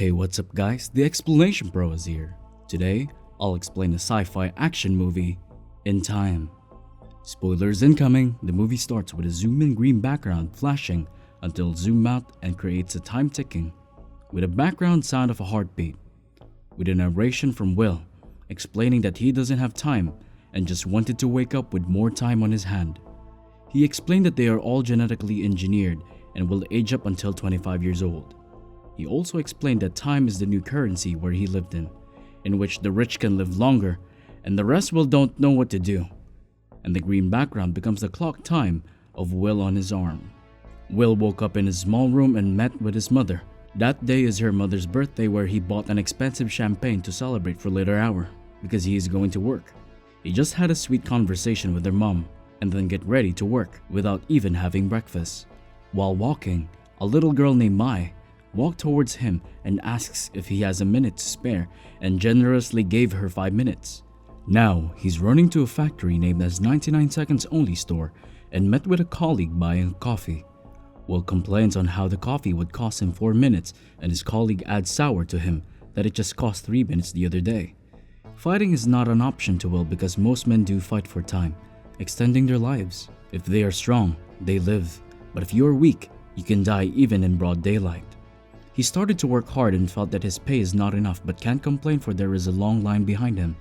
Hey, what's up guys? The Explanation Bro is here. Today, I'll explain a sci-fi action movie, In Time. Spoilers incoming. The movie starts with a zoom-in green background flashing until zoom out and creates a time ticking, with a background sound of a heartbeat, with a narration from Will, explaining that he doesn't have time and just wanted to wake up with more time on his hand. He explained that they are all genetically engineered and will age up until 25 years old. He also explained that time is the new currency where he lived in which the rich can live longer and the rest will don't know what to do. And the green background becomes the clock time of Will on his arm. Will woke up in his small room and met with his mother. That day is her mother's birthday, where he bought an expensive champagne to celebrate for later hour because he is going to work. He just had a sweet conversation with their mom and then get ready to work without even having breakfast. While walking, a little girl named Mai walked towards him and asks if he has a minute to spare and generously gave her 5 minutes. Now, he's running to a factory named as 99 Seconds Only store and met with a colleague buying coffee. Will complains on how the coffee would cost him 4 minutes and his colleague adds sour to him that it just cost 3 minutes the other day. Fighting is not an option to Will because most men do fight for time, extending their lives. If they are strong, they live, but if you are weak, you can die even in broad daylight. He started to work hard and felt that his pay is not enough but can't complain for there is a long line behind him.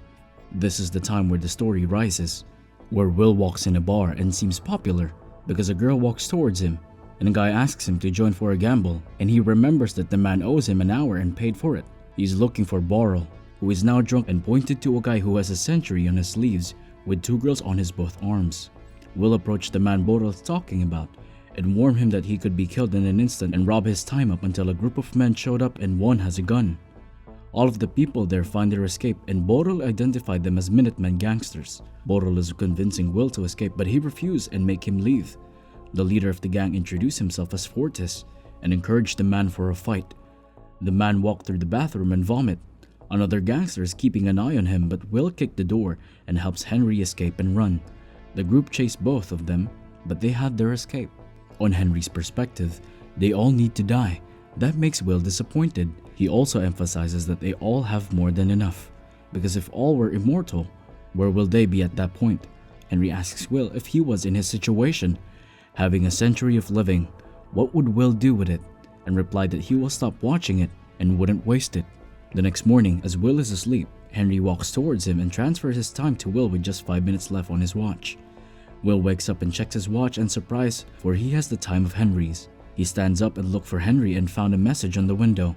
This is the time where the story rises, where Will walks in a bar and seems popular because a girl walks towards him and a guy asks him to join for a gamble, and he remembers that the man owes him an hour and paid for it. He's looking for Boral, who is now drunk and pointed to a guy who has a century on his sleeves with 2 girls on his both arms. Will approached the man Boral is talking about and warned him that he could be killed in an instant and rob his time up until a group of men showed up and one has a gun. All of the people there find their escape and Boral identified them as Minutemen gangsters. Boral is convincing Will to escape but he refused and make him leave. The leader of the gang introduced himself as Fortis and encouraged the man for a fight. The man walked through the bathroom and vomit. Another gangster is keeping an eye on him but Will kicked the door and helps Henry escape and run. The group chased both of them but they had their escape. On Henry's perspective, they all need to die. That makes Will disappointed. He also emphasizes that they all have more than enough, because if all were immortal, where will they be at that point? Henry asks Will if he was in his situation, having a century of living, what would Will do with it? And replied that he will stop watching it and wouldn't waste it. The next morning, as Will is asleep, Henry walks towards him and transfers his time to Will with just 5 minutes left on his watch. Will wakes up and checks his watch and surprised, for he has the time of Henry's. He stands up and looked for Henry and found a message on the window.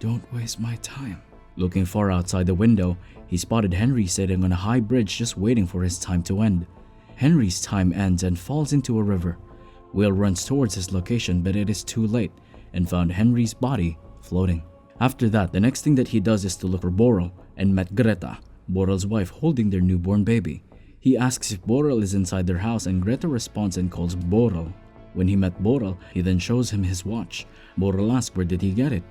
"Don't waste my time." Looking far outside the window, he spotted Henry sitting on a high bridge just waiting for his time to end. Henry's time ends and falls into a river. Will runs towards his location but it is too late and found Henry's body floating. After that, the next thing that he does is to look for Boral and met Greta, Boral's wife, holding their newborn baby. He asks if Boral is inside their house and Greta responds and calls Boral. When he met Boral, he then shows him his watch. Boral asks where did he get it.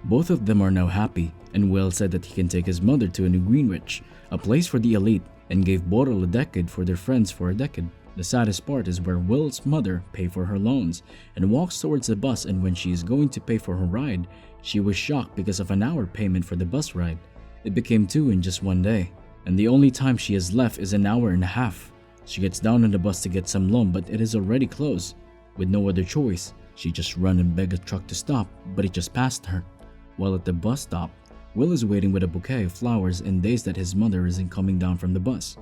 Both of them are now happy and Will said that he can take his mother to a new Greenwich, a place for the elite, and gave Boral a decade for their friends for a decade. The saddest part is where Will's mother pays for her loans and walks towards the bus, and when she is going to pay for her ride, she was shocked because of an hour payment for the bus ride. It became 2 in just 1 day. And the only time she has left is an hour and a half. She gets down on the bus to get some loan but it is already closed. With no other choice, she just run and beg a truck to stop but it just passed her. While at the bus stop, Will is waiting with a bouquet of flowers and dazed that his mother isn't coming down from the bus.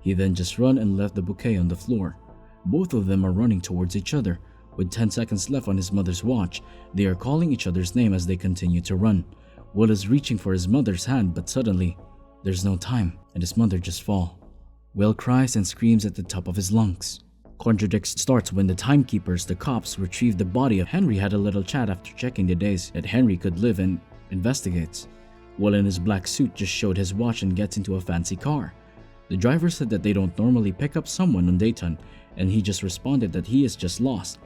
He then just run and left the bouquet on the floor. Both of them are running towards each other. With 10 seconds left on his mother's watch, they are calling each other's name as they continue to run. Will is reaching for his mother's hand but suddenly, there's no time, and his mother just fall. Will cries and screams at the top of his lungs. Contradict starts when the timekeepers, the cops, retrieve the body of Henry, had a little chat after checking the days that Henry could live, and investigates. Will in his black suit just showed his watch and gets into a fancy car. The driver said that they don't normally pick up someone on Dayton, and he just responded that he is just lost.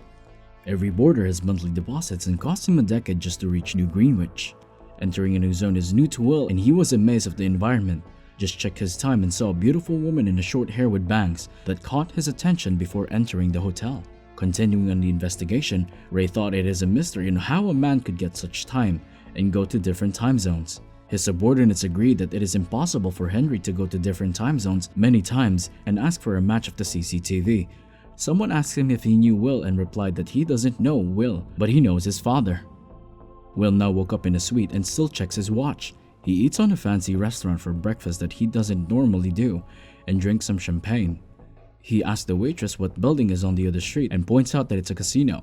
Every boarder has monthly deposits and cost him a decade just to reach New Greenwich. Entering a new zone is new to Will and he was amazed of the environment. Just checked his time and saw a beautiful woman in a short hair with bangs that caught his attention before entering the hotel. Continuing on the investigation, Ray thought it is a mystery on how a man could get such time and go to different time zones. His subordinates agreed that it is impossible for Henry to go to different time zones many times and asked for a match of the CCTV. Someone asked him if he knew Will and replied that he doesn't know Will, but he knows his father. Will now woke up in a suite and still checks his watch. He eats on a fancy restaurant for breakfast that he doesn't normally do and drinks some champagne. He asks the waitress what building is on the other street and points out that it's a casino.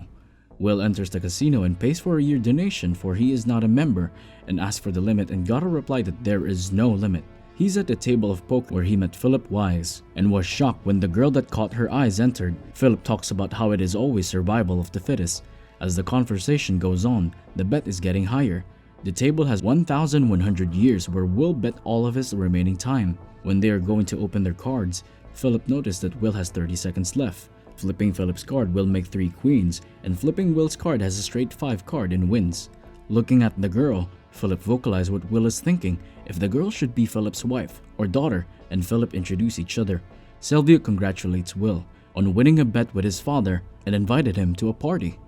Will enters the casino and pays for a year donation for he is not a member and asks for the limit and got a reply that there is no limit. He's at the table of poker where he met Philip Wise and was shocked when the girl that caught her eyes entered. Philip talks about how it is always survival of the fittest. As the conversation goes on, the bet is getting higher. The table has 1,100 years where Will bet all of his remaining time. When they are going to open their cards, Philip noticed that Will has 30 seconds left. Flipping Philip's card will make 3 queens, and flipping Will's card has a straight 5 card and wins. Looking at the girl, Philip vocalized what Will is thinking, if the girl should be Philip's wife or daughter, and Philip introduce each other. Sylvia congratulates Will on winning a bet with his father and invited him to a party.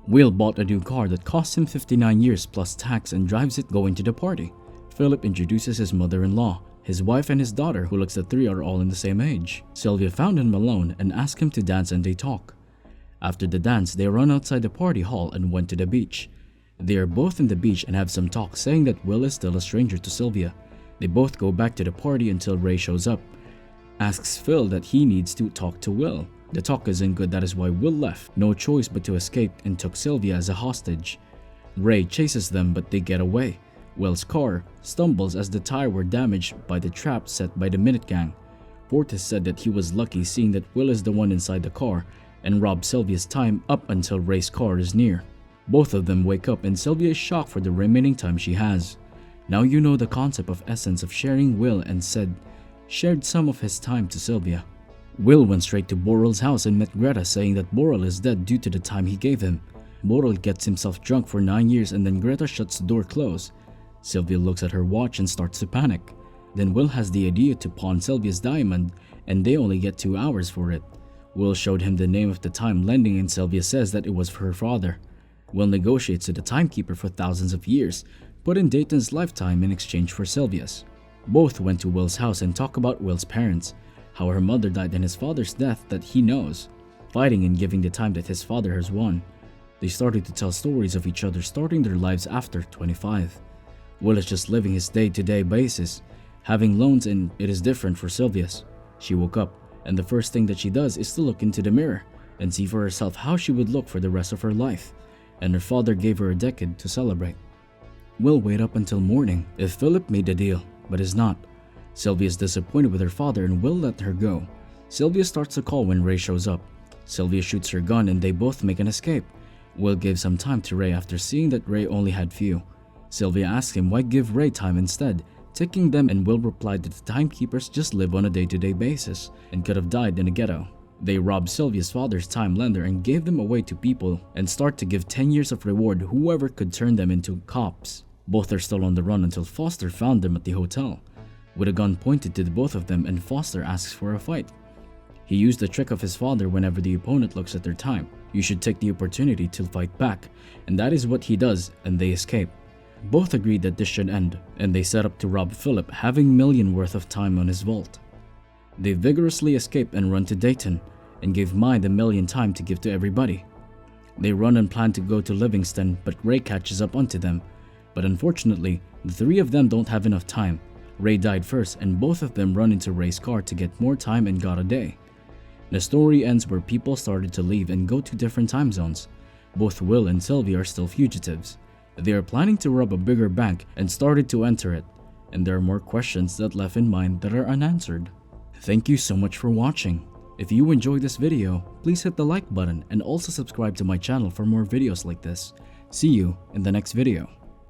Will bought a new car that cost him 59 years plus tax and drives it going to the party. Philip introduces his mother-in-law, his wife and his daughter, who looks the 3 are all in the same age. Sylvia found him alone and asked him to dance and they talk. After the dance, they run outside the party hall and went to the beach. They are both in the beach and have some talk saying that Will is still a stranger to Sylvia. They both go back to the party until Ray shows up. Asks Phil that he needs to talk to Will. The talk isn't good, that is why Will left. No choice but to escape and took Sylvia as a hostage. Ray chases them but they get away. Will's car stumbles as the tire were damaged by the trap set by the Minute Gang. Fortis said that he was lucky seeing that Will is the one inside the car and robbed Sylvia's time up until Ray's car is near. Both of them wake up and Sylvia is shocked for the remaining time she has. Now you know the concept of essence of sharing. Will and said shared some of his time to Sylvia. Will went straight to Borrell's house and met Greta, saying that Borrell is dead due to the time he gave him. Borrell gets himself drunk for 9 years and then Greta shuts the door close. Sylvia looks at her watch and starts to panic. Then Will has the idea to pawn Sylvia's diamond and they only get 2 hours for it. Will showed him the name of the time lending and Sylvia says that it was for her father. Will negotiates to the timekeeper for thousands of years, put in Dayton's lifetime in exchange for Sylvia's. Both went to Will's house and talk about Will's parents, how her mother died and his father's death that he knows, fighting and giving the time that his father has won. They started to tell stories of each other starting their lives after 25. Will is just living his day-to-day basis, having loans, and it is different for Sylvia's. She woke up and the first thing that she does is to look into the mirror and see for herself how she would look for the rest of her life, and her father gave her a decade to celebrate. Will wait up until morning if Philip made the deal, but is not. Sylvia is disappointed with her father and will let her go. Sylvia starts a call when Ray shows up. Sylvia shoots her gun and they both make an escape. Will gives some time to Ray after seeing that Ray only had few. Sylvia asks him why give Ray time instead, taking them, and Will replied that the timekeepers just live on a day-to-day basis and could have died in a ghetto. They robbed Sylvia's father's time lender and gave them away to people and start to give 10 years of reward whoever could turn them into cops. Both are still on the run until Foster found them at the hotel with a gun pointed to the both of them, and Foster asks for a fight. He used the trick of his father whenever the opponent looks at their time. You should take the opportunity to fight back, and that is what he does, and they escape. Both agreed that this should end, and they set up to rob Philip, having million worth of time on his vault. They vigorously escape and run to Dayton, and give Mai the million time to give to everybody. They run and plan to go to Livingston, but Ray catches up onto them. But unfortunately, the 3 of them don't have enough time. Ray died first, and both of them run into Ray's car to get more time and got a day. The story ends where people started to leave and go to different time zones. Both Will and Sylvia are still fugitives. They are planning to rob a bigger bank and started to enter it, and there are more questions that left in mind that are unanswered. Thank you so much for watching. If you enjoyed this video, please hit the like button and also subscribe to my channel for more videos like this. See you in the next video.